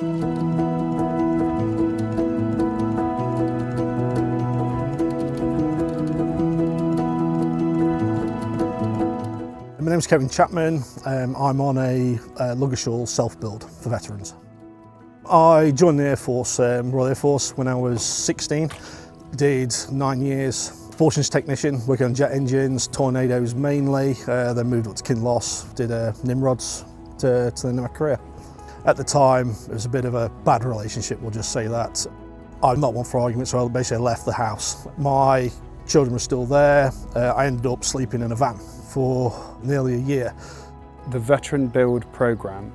My name's Kevin Chapman. I'm on a luggage haul self-build for veterans. I joined the Air Force, Royal Air Force, when I was 16. Did 9 years. Propulsion technician, working on jet engines, Tornadoes mainly. Then moved up to Kinloss, did Nimrods to the end of my career. At the time, it was a bit of a bad relationship, we'll just say that. I'm not one for argument, so I basically left the house. My children were still there. I ended up sleeping in a van for nearly a year. The Veteran Build programme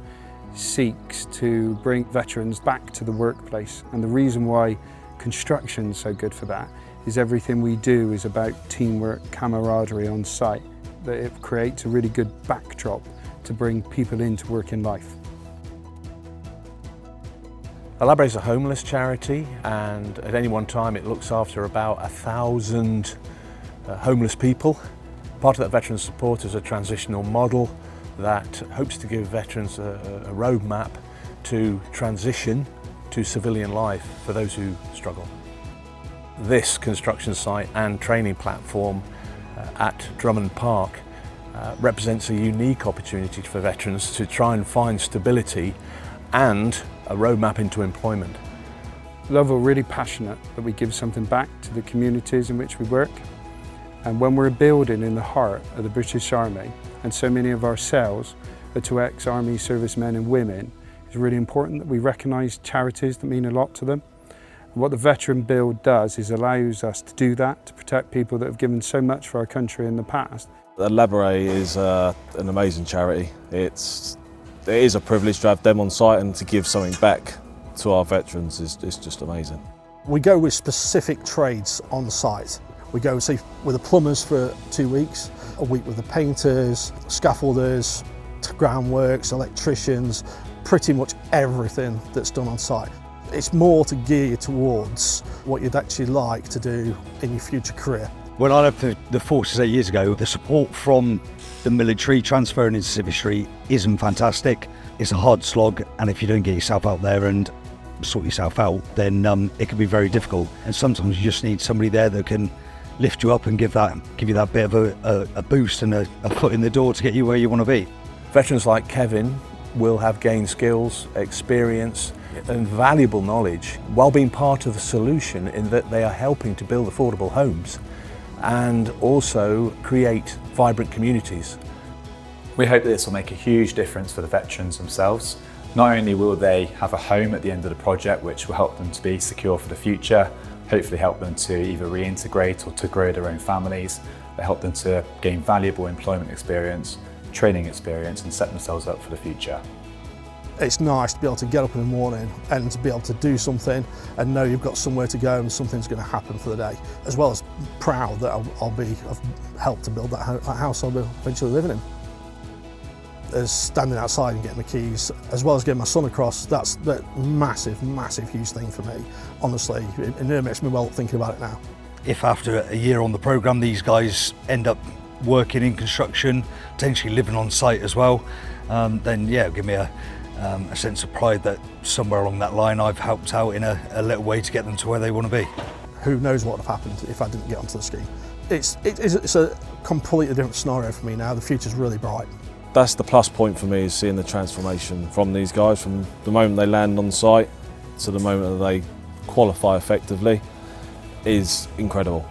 seeks to bring veterans back to the workplace, and the reason why construction's so good for that is everything we do is about teamwork, camaraderie on site, that it creates a really good backdrop to bring people into working life. Alabaré is a homeless charity, and at any one time it looks after about 1,000 homeless people. Part of that veteran support is a transitional model that hopes to give veterans a roadmap to transition to civilian life for those who struggle. This construction site and training platform at Drummond Park represents a unique opportunity for veterans to try and find stability and a roadmap into employment. Lovell are really passionate that we give something back to the communities in which we work. And when we're building in the heart of the British Army, and so many of our cells are to ex-army servicemen and women, it's really important that we recognise charities that mean a lot to them. And what the Veteran Build does is allows us to do that, to protect people that have given so much for our country in the past. Alabaré is an amazing charity. It is a privilege to have them on site, and to give something back to our veterans is just amazing. We go with specific trades on site. We go, say, with the plumbers for 2 weeks, a week with the painters, scaffolders, groundworks, electricians, pretty much everything that's done on site. It's more to gear you towards what you'd actually like to do in your future career. When I left the forces 8 years ago, the support from the military transferring into civility isn't fantastic. It's a hard slog, and if you don't get yourself out there and sort yourself out, then it can be very difficult. And sometimes you just need somebody there that can lift you up and give you that bit of a boost and a foot in the door to get you where you want to be. Veterans like Kevin will have gained skills, experience and valuable knowledge while being part of the solution, in that they are helping to build affordable homes and also create vibrant communities. We hope that this will make a huge difference for the veterans themselves. Not only will they have a home at the end of the project, which will help them to be secure for the future, hopefully help them to either reintegrate or to grow their own families, but help them to gain valuable employment experience, training experience, and set themselves up for the future. It's nice to be able to get up in the morning and to be able to do something and know you've got somewhere to go and something's going to happen for the day, as well as proud that I've helped to build that house I'll be eventually living in. As standing outside and getting the keys, as well as getting my son across, that's a massive, massive, huge thing for me. Honestly, it makes me well thinking about it now. If after a year on the programme these guys end up working in construction, potentially living on site as well, then yeah, it'll give me a sense of pride that somewhere along that line I've helped out in a little way to get them to where they want to be. Who knows what would have happened if I didn't get onto the scheme. It's a completely different scenario for me now. The future's really bright. That's the plus point for me, is seeing the transformation from these guys, from the moment they land on site to the moment that they qualify effectively, is incredible.